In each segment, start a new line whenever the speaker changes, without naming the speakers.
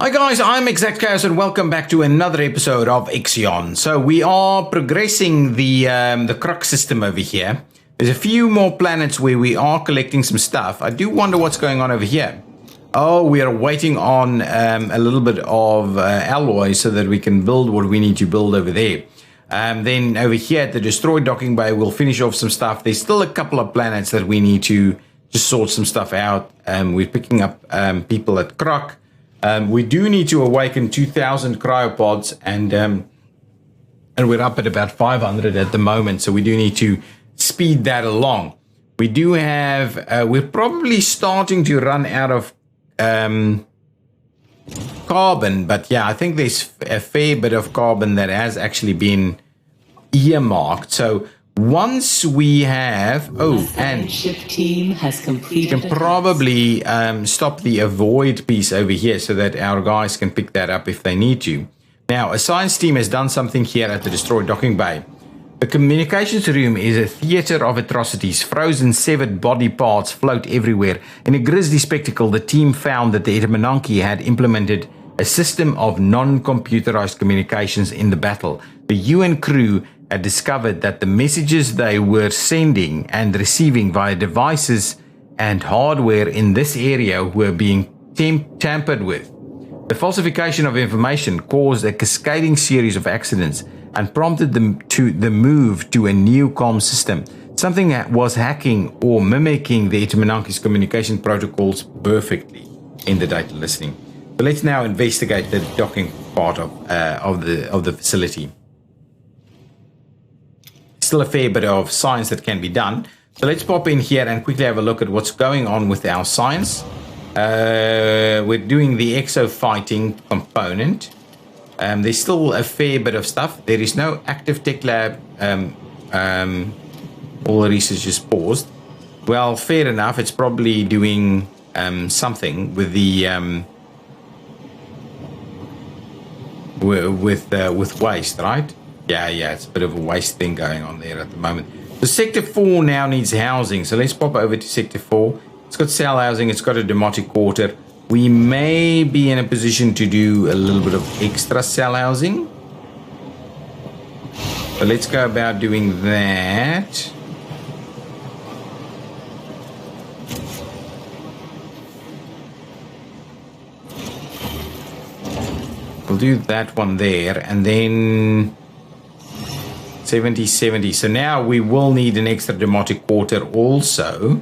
Hi guys, I'm ExactChaos and welcome back to another episode of Ixion. So we are progressing the CRUC system over here. There's a few more planets where we are collecting some stuff. I do wonder what's going on over here. Oh, we are waiting on a little bit of alloy so that we can build what we need to build over there. Then over here at the destroyed docking bay, we'll finish off some stuff. There's still a couple of planets that we need to just sort some stuff out. We're picking up people at CRUC. We do need to awaken 2,000 cryopods, and we're up at about 500 at the moment, so we do need to speed that along. We do have, we're probably starting to run out of carbon, but yeah, I think there's a fair bit of carbon that has actually been earmarked. So once we have, and
ship team has completed,
you can probably stop the avoid piece over here so that our guys can pick that up if they need to. Now, a science team has done something here at the destroyed docking bay. The communications room is a theater of atrocities. Frozen, severed body parts float everywhere. In a grisly spectacle, the team found that the Etymenonkey had implemented a system of non-computerized communications in the battle. The UN crew had discovered that the messages they were sending and receiving via devices and hardware in this area were being tampered with. The falsification of information caused a cascading series of accidents and prompted them to the move to a new comm system. Something that was hacking or mimicking the Etymenonkey's communication protocols perfectly in the data listening. So let's now investigate the docking part of the facility. Still a fair bit of science that can be done. So let's pop in here and quickly have a look at what's going on with our science. We're doing the exo fighting component. There's still a fair bit of stuff. There is no active tech lab. All the research is paused. Well, fair enough. It's probably doing something with the with waste, right? Yeah, it's a bit of a waste thing going on there at the moment. So Sector 4 now needs housing. So let's pop over to Sector 4. It's got cell housing. It's got a demotic quarter. We may be in a position to do a little bit of extra cell housing. So let's go about doing that. We'll do that one there, and then 70. So now we will need an extra demotic quarter also.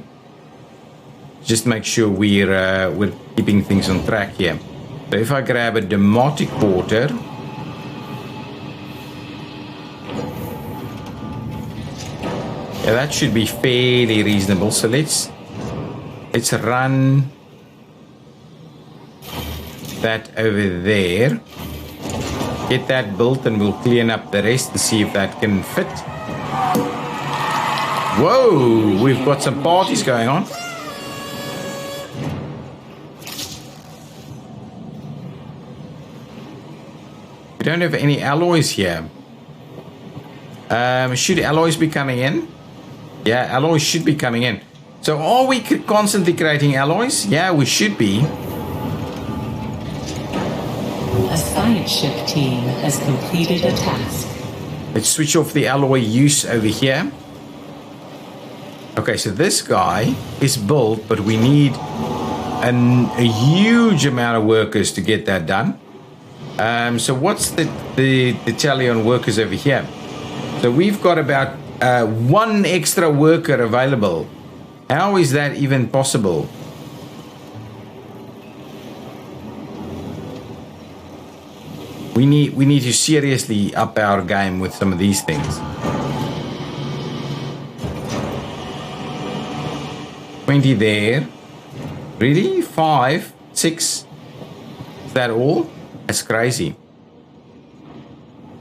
Just make sure we're keeping things on track here. So if I grab a demotic quarter, yeah, that should be fairly reasonable. So let's run that over there. Get that built and we'll clean up the rest and see if that can fit. Whoa, we've got some parties going on. We don't have any alloys here. Should alloys be coming in? Yeah, alloys should be coming in. So are we constantly creating alloys? Yeah, we should be.
a science ship team has completed a task.
Let's switch off the alloy use over here. Okay, so this guy is built, but we need a huge amount of workers to get that done. So what's the tally on workers over here? So we've got about one extra worker available. How is that even possible? We need to seriously up our game with some of these things. 20 there. Really? 5? 6? Is that all? That's crazy.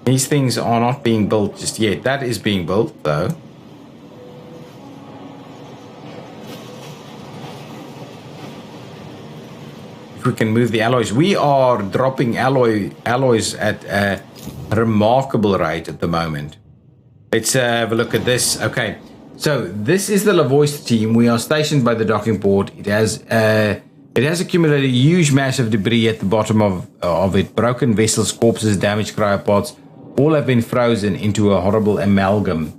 These things are not being built just yet. That is being built though. If we can move the alloys. We are dropping alloys at a remarkable rate at the moment. Let's have a look at this. Okay. So this is the Lavoist team. We are stationed by the docking port. It has a It has accumulated a huge mass of debris at the bottom of it. Broken vessels, corpses, damaged cryopods, all have been frozen into a horrible amalgam.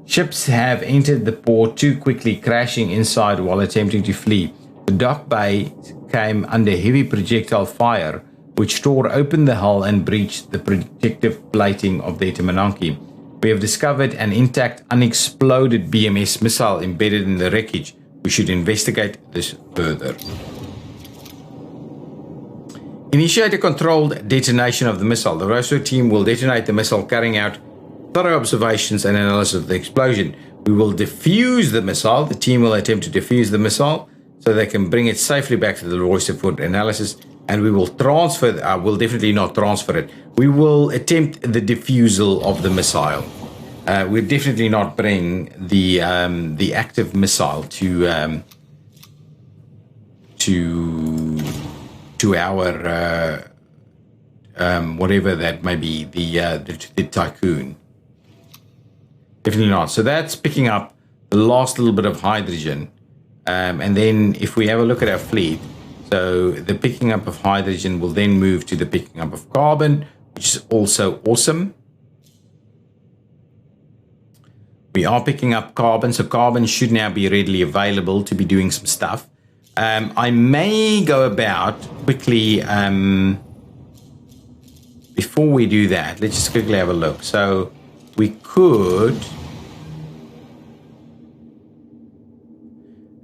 Ships have entered the port too quickly, crashing inside while attempting to flee. The dock bay came under heavy projectile fire, which tore open the hull and breached the protective plating of the Itamananki. We have discovered an intact, unexploded BMS missile embedded in the wreckage. We should investigate this further. Initiate a controlled detonation of the missile. The Rosso team will detonate the missile, carrying out thorough observations and analysis of the explosion. We will defuse the missile. The team will attempt to defuse the missile so they can bring it safely back to the Rosso for analysis. And we will transfer, we'll definitely not transfer it. We will attempt the defusal of the missile. We'll definitely not bring the active missile to our whatever that may be, the tycoon. Definitely not. So that's picking up the last little bit of hydrogen. And then if we have a look at our fleet, so the picking up of hydrogen will then move to the picking up of carbon, which is also awesome. We are picking up carbon, so carbon should now be readily available to be doing some stuff. I may go about quickly, before we do that, let's just quickly have a look. So we could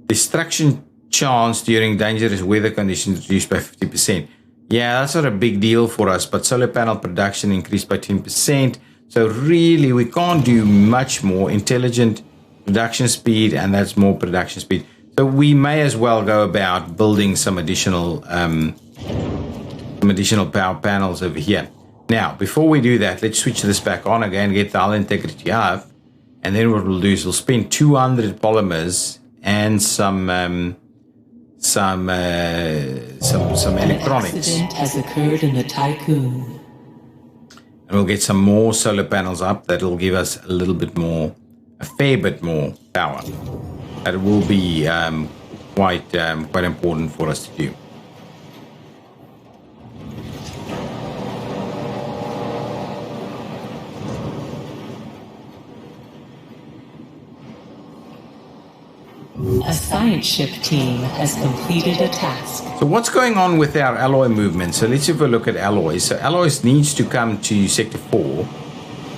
destruction chance during dangerous weather conditions reduced by 50%. Yeah, that's not a big deal for us, but solar panel production increased by 10%. So really, we can't do much more. Intelligent production speed, and that's more production speed. So we may as well go about building some additional power panels over here. Now, before we do that, let's switch this back on again, get the hull integrity up, and then what we'll do is we'll spend 200 polymers and some electronics.
An accident has occurred in the tycoon.
And we'll get some more solar panels up. That'll give us a fair bit more power. That will be quite important for us to do.
A science ship team has completed a task.
So what's going on with our alloy movement? So let's have a look at alloys. So alloys needs to come to Sector 4.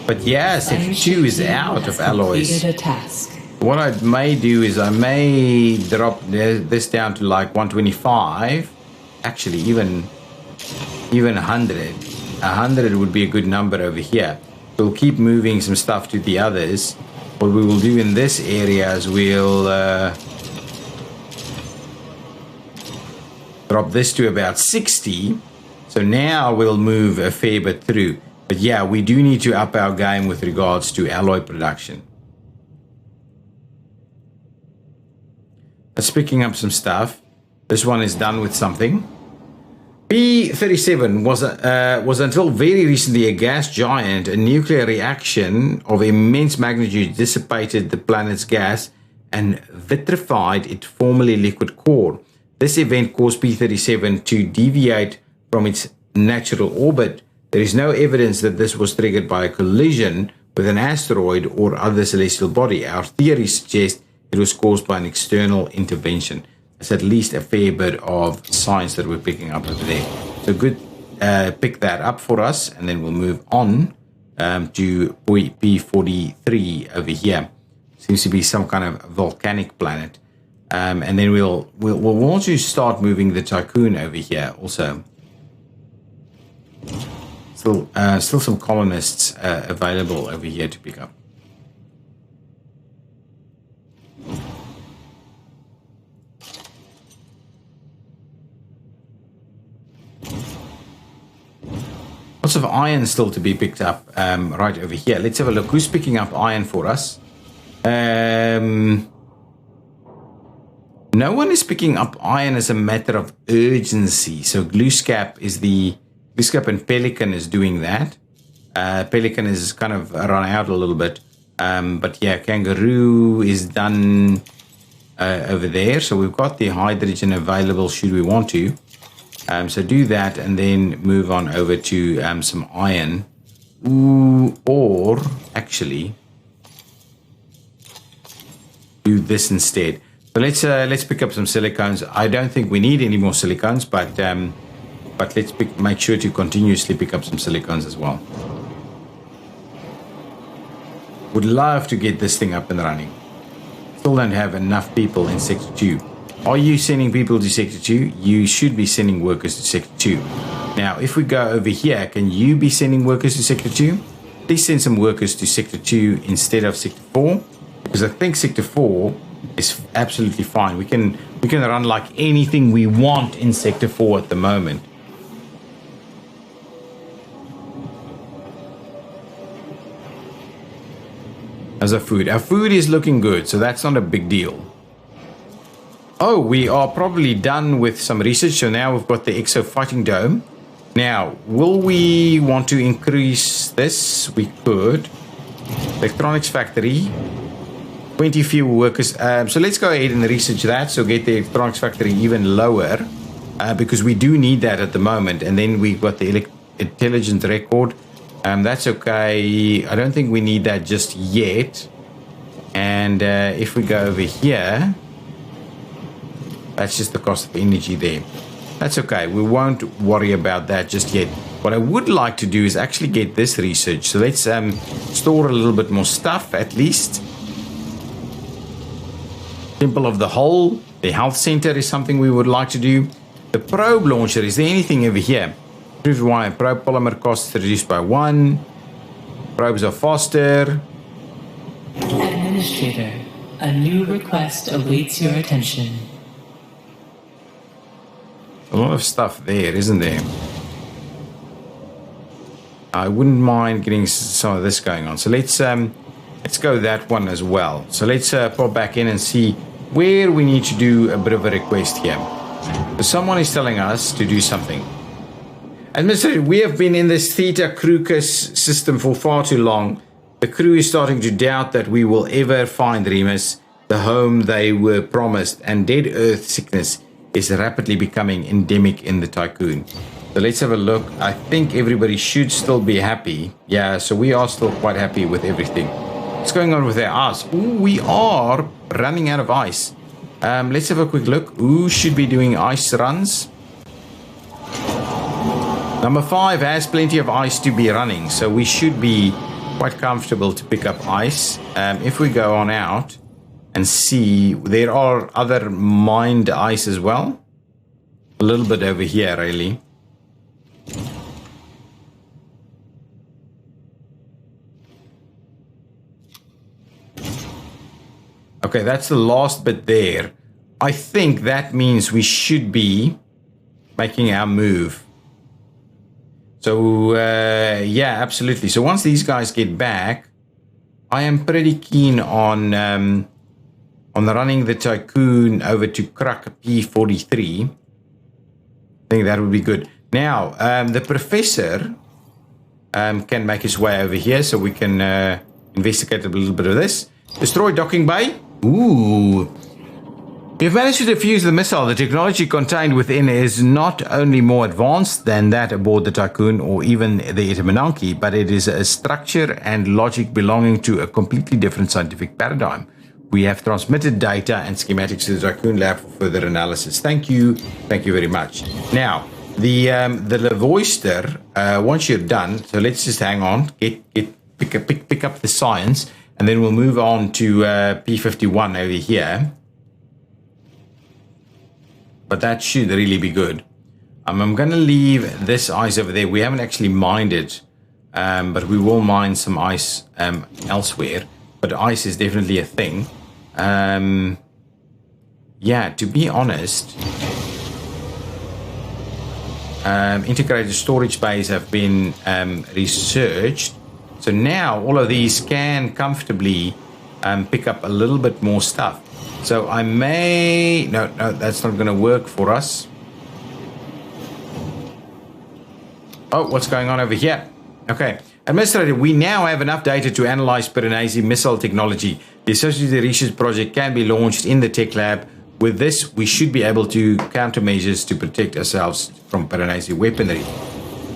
But yeah, Sector 2 is out of alloys.
A task.
What I may do is I may drop this down to like 125. Actually, even 100. 100 would be a good number over here. We'll keep moving some stuff to the others. What we will do in this area is we'll drop this to about 60. So now we'll move a fair bit through. But yeah, we do need to up our game with regards to alloy production. That's picking up some stuff. This one is done with something. P-37 was until very recently a gas giant. A nuclear reaction of immense magnitude dissipated the planet's gas and vitrified its formerly liquid core. This event caused P-37 to deviate from its natural orbit. There is no evidence that this was triggered by a collision with an asteroid or other celestial body. Our theory suggests it was caused by an external intervention. It's at least a fair bit of science that we're picking up over there. So good, pick that up for us, and then we'll move on to P-43 over here. Seems to be some kind of volcanic planet. And then we'll want to start moving the tycoon over here also. Still some colonists available over here to pick up. Lots of iron still to be picked up right over here. Let's have a look. Who's picking up iron for us? No one is picking up iron as a matter of urgency. So Gluescap and Pelican is doing that. Pelican is kind of run out a little bit. But yeah, Kangaroo is done over there. So we've got the hydrogen available should we want to. So do that and then move on over to some iron. Ooh, or actually do this instead. So let's pick up some silicones. I don't think we need any more silicones, but let's make sure to continuously pick up some silicones as well. Would love to get this thing up and running. Still don't have enough people in Sector 2. Are you sending people to Sector 2? You should be sending workers to Sector 2. Now, if we go over here, can you be sending workers to Sector 2? Please send some workers to Sector 2 instead of Sector 4. Because I think Sector 4 is absolutely fine. We can run like anything we want in Sector 4 at the moment. As our food is looking good, so that's not a big deal. Oh, we are probably done with some research, so now we've got the Exo fighting dome. Now, will we want to increase this? We could. Electronics factory. 20 fewer workers. So let's go ahead and research that. So get the electronics factory even lower. Because we do need that at the moment. And then we've got the intelligence record. That's okay. I don't think we need that just yet. And if we go over here, that's just the cost of energy there. That's okay. We won't worry about that just yet. What I would like to do is actually get this research. So let's store a little bit more stuff at least. Temple of the Whole. The health center is something we would like to do. The probe launcher. Is there anything over here? Prove why probe polymer costs reduced by 1. Probes are faster.
Administrator, a new request awaits your attention.
A lot of stuff there, isn't there? I wouldn't mind getting some of this going on. So let's go that one as well. So let's pop back in and see where we need to do a bit of a request here. So someone is telling us to do something. Administrator, we have been in this Theta CRUC system for far too long. The crew is starting to doubt that we will ever find Remus, the home they were promised, and dead earth sickness is rapidly becoming endemic in the Tycoon. So let's have a look. I think everybody should still be happy. Yeah, so we are still quite happy with everything. What's going on with our ice? Ooh, we are running out of ice. Let's have a quick look. Who should be doing ice runs? Number 5 has plenty of ice to be running, so we should be quite comfortable to pick up ice. If we go on out and see, there are other mined ice as well. A little bit over here, really. Okay, that's the last bit there. I think that means we should be making our move. So, yeah, absolutely. So once these guys get back, I am pretty keen on running the Tycoon over to CRUC P.43. I think that would be good. Now, the professor can make his way over here, so we can investigate a little bit of this. Destroy docking bay. Ooh. We've managed to defuse the missile. The technology contained within is not only more advanced than that aboard the Tycoon or even the Itamananki, but it is a structure and logic belonging to a completely different scientific paradigm. We have transmitted data and schematics to the Tycoon lab for further analysis. Thank you. Thank you very much. Now, the Levoister, once you're done, so let's just hang on, pick up the science, and then we'll move on to P51 over here. But that should really be good. I'm going to leave this ice over there. We haven't actually mined it, but we will mine some ice elsewhere. But ice is definitely a thing. Yeah, to be honest, integrated storage bays have been researched. So now all of these can comfortably pick up a little bit more stuff. So I may... No, that's not going to work for us. Oh, what's going on over here? Okay, Administrator, we now have enough data to analyze Piranesi missile technology. The associated research project can be launched in the tech lab. With this, we should be able to countermeasures to protect ourselves from Piranesi weaponry.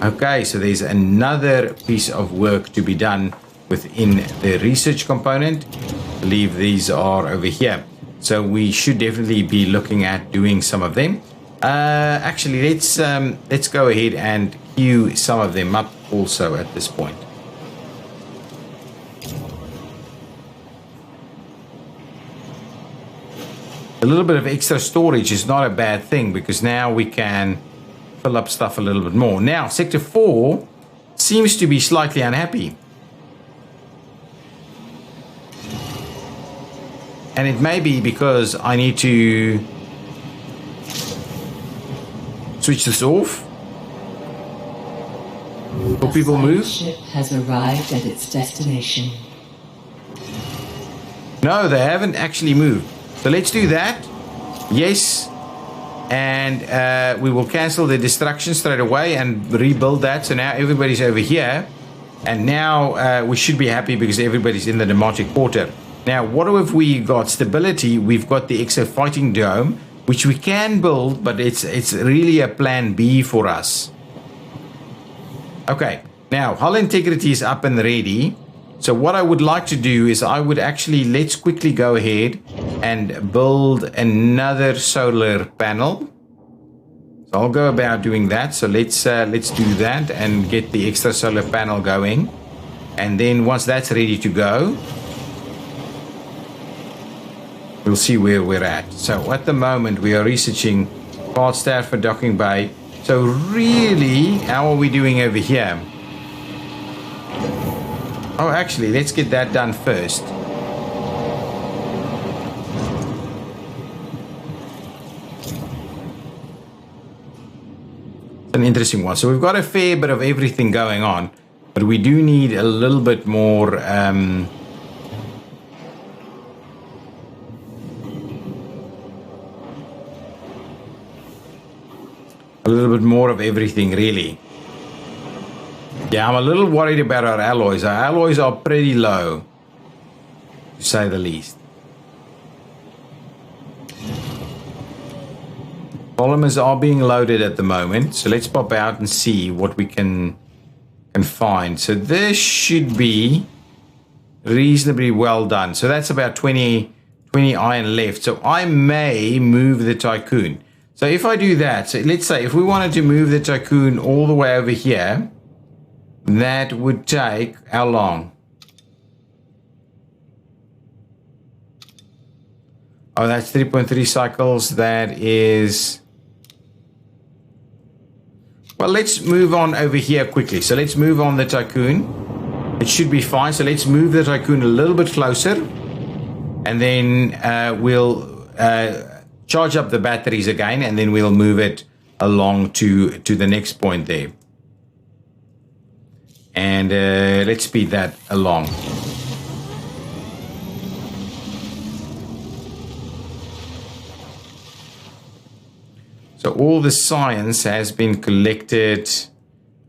Okay, so there's another piece of work to be done within the research component. I believe these are over here. So we should definitely be looking at doing some of them. Actually, let's go ahead and queue some of them up also at this point. A little bit of extra storage is not a bad thing because now we can fill up stuff a little bit more. Now, Sector 4 seems to be slightly unhappy. And it may be because I need to switch this off. Will people move?
The ship has arrived at its destination.
No, they haven't actually moved. So let's do that. Yes. And we will cancel the destruction straight away and rebuild that. So now everybody's over here. And now we should be happy because everybody's in the Demotic Quarter. Now, what have we got? Stability. We've got the Exo Fighting Dome, which we can build, but it's really a plan B for us. Okay. Now, hull integrity is up and ready. So what I would like to do is I would actually, let's quickly go ahead and build another solar panel. So I'll go about doing that. So let's do that and get the extra solar panel going. And then once that's ready to go, we'll see where we're at. So at the moment we are researching parts stat for docking bay. So really, how are we doing over here? Oh, actually, let's get that done first. It's an interesting one. So we've got a fair bit of everything going on, but we do need a little bit more a little bit more of everything, really. Yeah, I'm a little worried about our alloys. Our alloys are pretty low, to say the least. Polymers are being loaded at the moment, so let's pop out and see what we can find. So this should be reasonably well done. So that's about 20 iron left. So I may move the Tycoon. So if I do that, so let's say if we wanted to move the Tycoon all the way over here, that would take how long? Oh, that's 3.3 cycles. That is... Well, let's move on over here quickly. So let's move on the Tycoon. It should be fine. So let's move the Tycoon a little bit closer. And then we'll charge up the batteries again. And then we'll move it along to the next point there. And let's speed that along. So all the science has been collected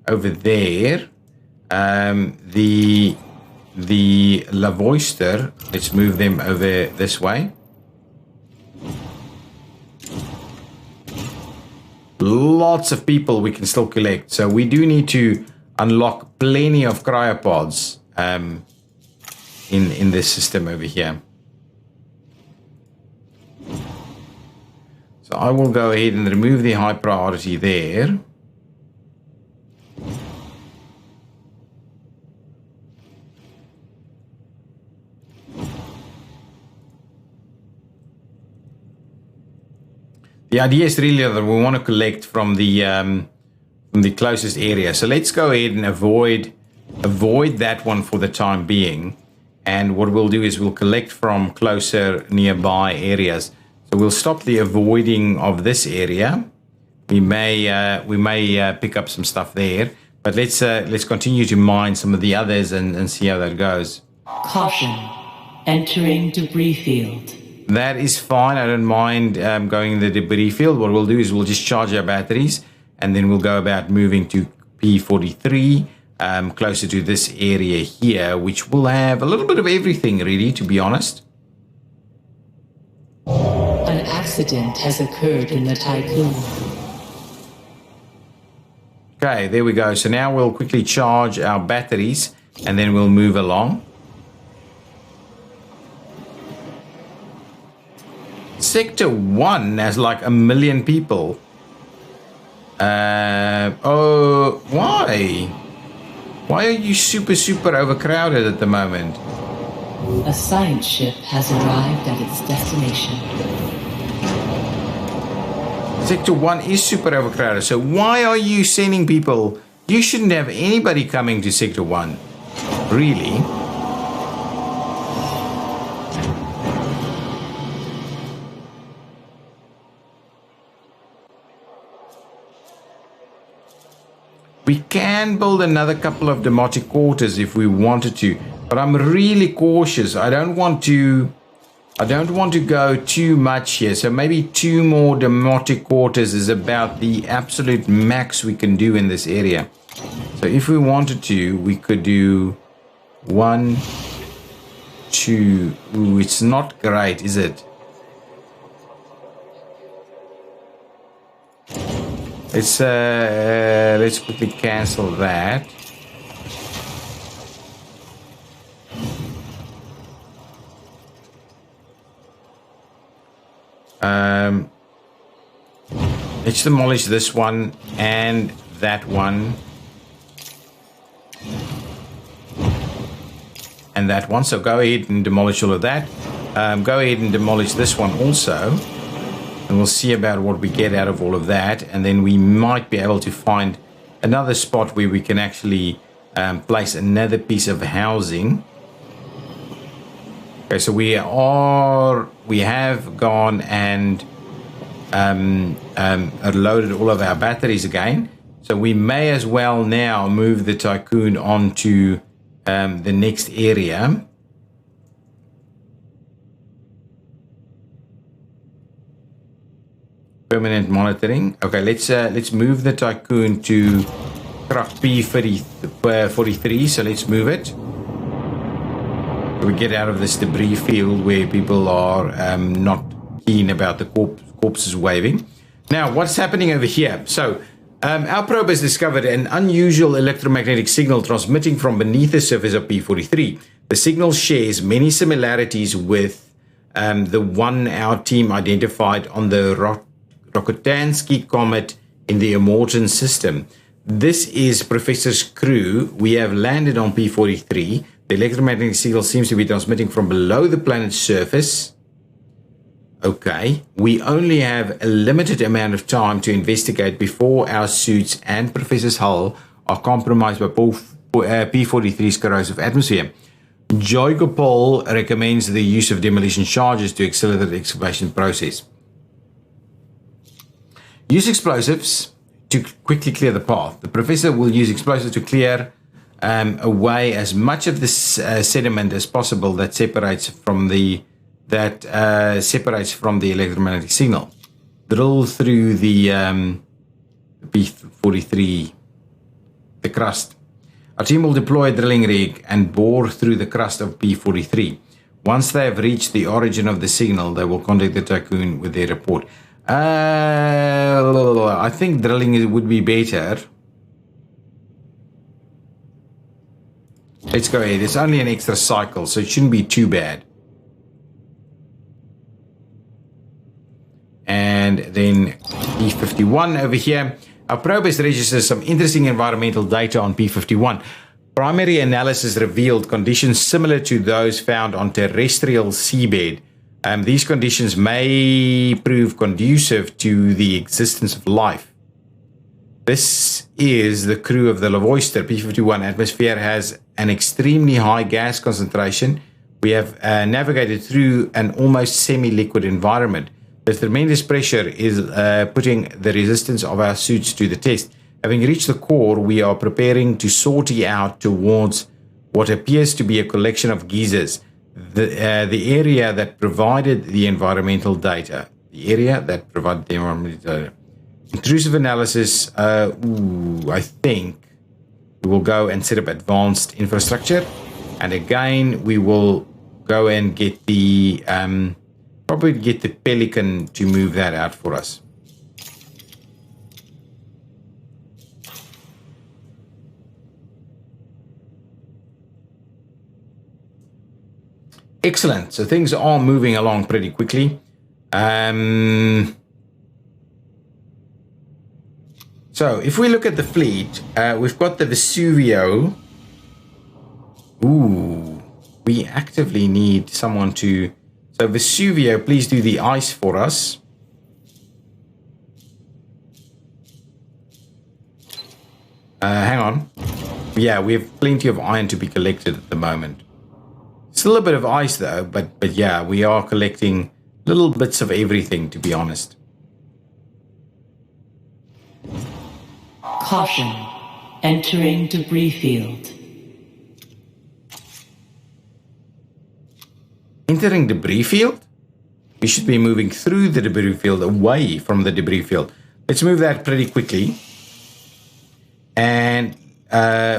over there. The Lavoister, let's move them over this way. Lots of people we can still collect. So we do need to unlock plenty of cryopods in this system over here. So I will go ahead and remove the high priority there. The idea is really that we want to collect from the closest area. So let's go ahead and avoid that one for the time being. And what we'll do is we'll collect from closer nearby areas. So we'll stop the avoiding of this area. We may pick up some stuff there, but let's continue to mine some of the others and see how that goes.
Caution. Entering debris field.
That is fine. I don't mind going in the debris field. What we'll do is we'll just charge our batteries, and then we'll go about moving to P43. closer to this area here, which will have a little bit of everything, really, to be honest.
An accident has occurred in the tycoon.
Okay, there we go. So now we'll quickly charge our batteries and then we'll move along. Sector 1 has like 1 million people. Oh, why? Why are you super overcrowded at the moment?
A science ship has arrived at its destination.
Sector 1 is super overcrowded, so why are you sending people? You shouldn't have anybody coming to Sector 1. Really? We can build another couple of demotic quarters if we wanted to, but I'm really cautious. I don't want to go too much here. So maybe 2 more demotic quarters is about the absolute max we can do in this area. So if we wanted to, we could do 1, 2. Ooh, it's not great, is it? Let's quickly cancel that. Let's demolish this one and that one and that one. So go ahead and demolish all of that. Go ahead and demolish this one also. And we'll see about what we get out of all of that. And then we might be able to find another spot where we can actually place another piece of housing. Okay, so we have gone and loaded all of our batteries again. So we may as well now move the Tycoon onto the next area. Permanent monitoring. Okay, let's move the Tycoon to CRUC P43. So let's move it. We get out of this debris field where people are not keen about the corpses waving. Now, what's happening over here? So, our probe has discovered an unusual electromagnetic signal transmitting from beneath the surface of P43. The signal shares many similarities with the one our team identified on the Rokotansky comet in the Immortan system. This is Professor's crew. We have landed on P43. The electromagnetic signal seems to be transmitting from below the planet's surface. Okay. We only have a limited amount of time to investigate before our suits and Professor's hull are compromised by P43's corrosive atmosphere. Joygopal recommends the use of demolition charges to accelerate the excavation process. Use explosives to quickly clear the path. The Professor will use explosives to clear away as much of this sediment as possible that separates from the electromagnetic signal. Drill through the P43, the crust. Our team will deploy a drilling rig and bore through the crust of P43. Once they have reached the origin of the signal, they will contact the Tycoon with their report. I think drilling would be better. Let's go ahead. It's only an extra cycle, so it shouldn't be too bad. And then P51 over here. Our probe has registered some interesting environmental data on P51. Primary analysis revealed conditions similar to those found on terrestrial seabed. These conditions may prove conducive to the existence of life. This is the crew of the Lavoister. P51 atmosphere has an extremely high gas concentration. We have navigated through an almost semi-liquid environment. The tremendous pressure is putting the resistance of our suits to the test. Having reached the core, we are preparing to sortie out towards what appears to be a collection of geysers. The area that provided the environmental data. Intrusive analysis, I think we will go and set up advanced infrastructure. And again, we will go and get the, probably get the Pelican to move that out for us. Excellent. So things are moving along pretty quickly. So if we look at the fleet, we've got the Vesuvio. Ooh, we actively need someone to... So Vesuvio, please do the ice for us. Hang on. Yeah, we have plenty of iron to be collected at the moment. Still a bit of ice though, but yeah, we are collecting little bits of everything, to be honest.
Caution. Entering debris field.
Entering debris field? We should be moving through the debris field, away from the debris field. Let's move that pretty quickly. And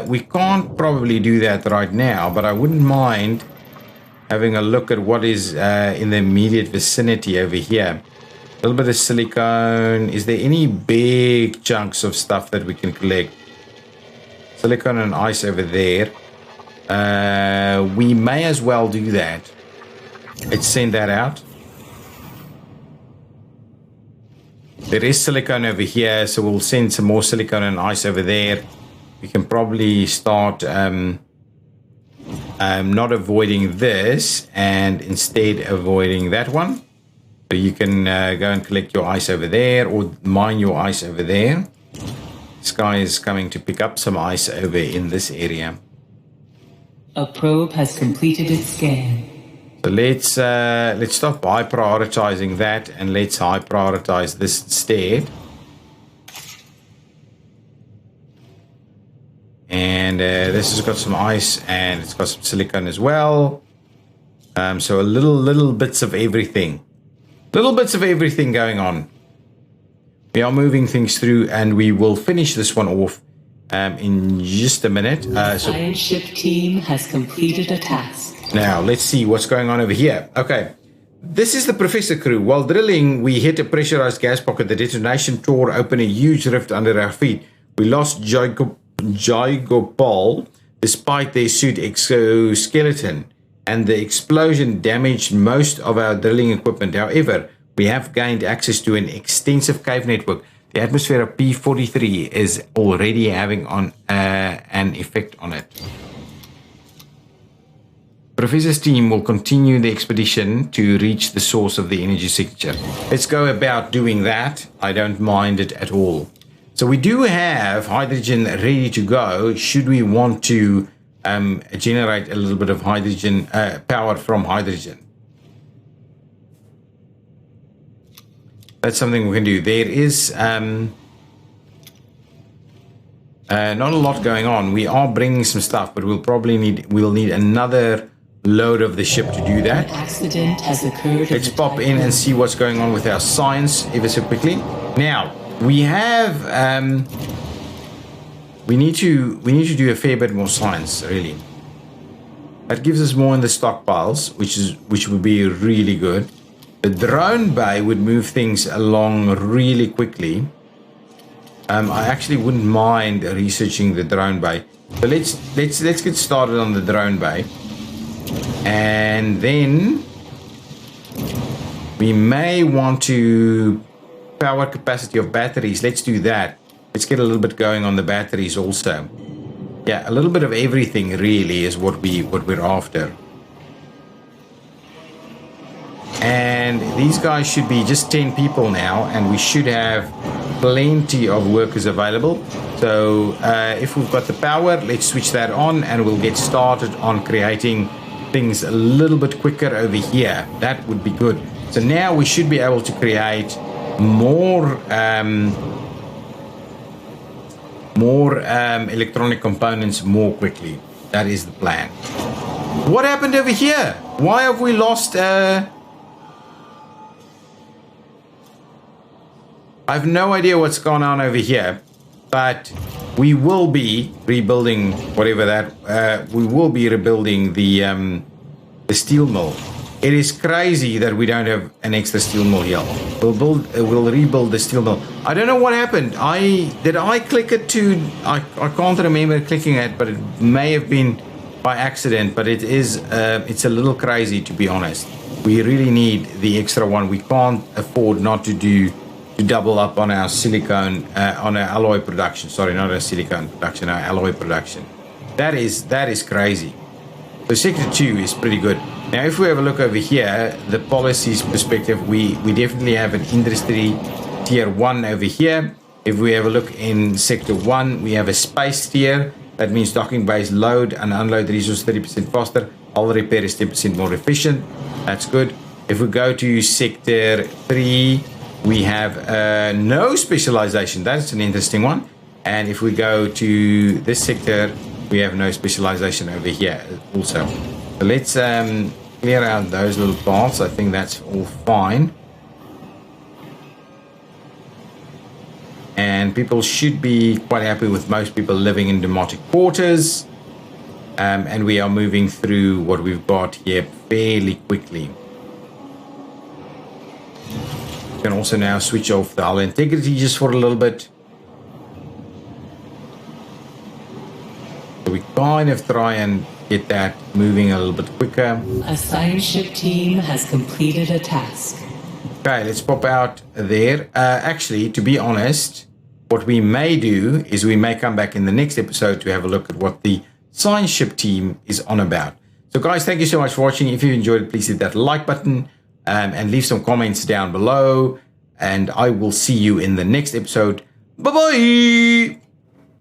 we can't probably do that right now, but I wouldn't mind having a look at what is in the immediate vicinity over here. A little bit of silicone. Is there any big chunks of stuff that we can collect? Silicone and ice over there. We may as well do that. Let's send that out. There is silicone over here, so we'll send some more silicone and ice over there. We can probably start not avoiding this and instead avoiding that one. So you can go and collect your ice over there or mine your ice over there. This guy is coming to pick up some ice over in this area.
A probe has completed its scan.
So let's stop high prioritizing that and let's high prioritize this instead. And this has got some ice and it's got some silicone as well. So a little bits of everything. Little bits of everything going on. We are moving things through and we will finish this one off in just a minute.
The science ship team has completed a task.
Now, let's see what's going on over here. Okay. This is the Professor crew. While drilling, we hit a pressurized gas pocket. The detonation tore open a huge rift under our feet. We lost Gigopol despite their suit exoskeleton, and the explosion damaged most of our drilling equipment. However, we have gained access to an extensive cave network. The atmosphere of P.43 is already having an effect on it. Professor's team will continue the expedition to reach the source of the energy signature. Let's go about doing that. I don't mind it at all. So we do have hydrogen ready to go should we want to generate a little bit of hydrogen power from hydrogen. That's something we can do. There is not a lot going on. We are bringing some stuff, but we'll need another load of the ship to do that.
An accident has occurred.
Let's pop in and see what's going on with our science ever so quickly. Now we have we need to do a fair bit more science, really. That gives us more in the stockpiles, which would be really good. The drone bay would move things along really quickly. I actually wouldn't mind researching the drone bay. So let's get started on the drone bay. And then we may want to power capacity of batteries. Let's do that. Let's get a little bit going on the batteries also. Yeah, a little bit of everything really is what we're after. And these guys should be just 10 people now, and we should have plenty of workers available. So if we've got the power, let's switch that on and we'll get started on creating things a little bit quicker over here. That would be good. So now we should be able to create more electronic components more quickly. That is the plan. What happened over here? Why have we lost I have no idea what's going on over here, but we will be rebuilding whatever that. We will be rebuilding the steel mill. It is crazy that we don't have an extra steel mill here. We'll rebuild the steel mill. I don't know what happened. Did I click it to? I can't remember clicking it, but it may have been by accident. But it's a little crazy, to be honest. We really need the extra one. We can't afford not to double up on our silicone, on our alloy production. Sorry, not our silicone production, our alloy production. That is crazy. So sector 2 is pretty good. Now, if we have a look over here, the policies perspective, we definitely have an industry tier 1 over here. If we have a look in sector 1, we have a space tier. That means docking bays load and unload resources 30% faster. Hull repair is 10% more efficient. That's good. If we go to sector 3, we have no specialization. That's an interesting one. And if we go to this sector, we have no specialization over here also. So let's clear out those little parts. I think that's all fine. And people should be quite happy with most people living in demotic quarters. And we are moving through what we've got here fairly quickly. You can also now switch off the hull integrity just for a little bit. So we kind of try and get that moving a little bit quicker.
A science ship team has completed a task.
Okay, let's pop out there. Actually, to be honest, what we may do is we may come back in the next episode to have a look at what the science ship team is on about. So guys, thank you so much for watching. If you enjoyed it, please hit that like button and leave some comments down below. And I will see you in the next episode. Bye-bye!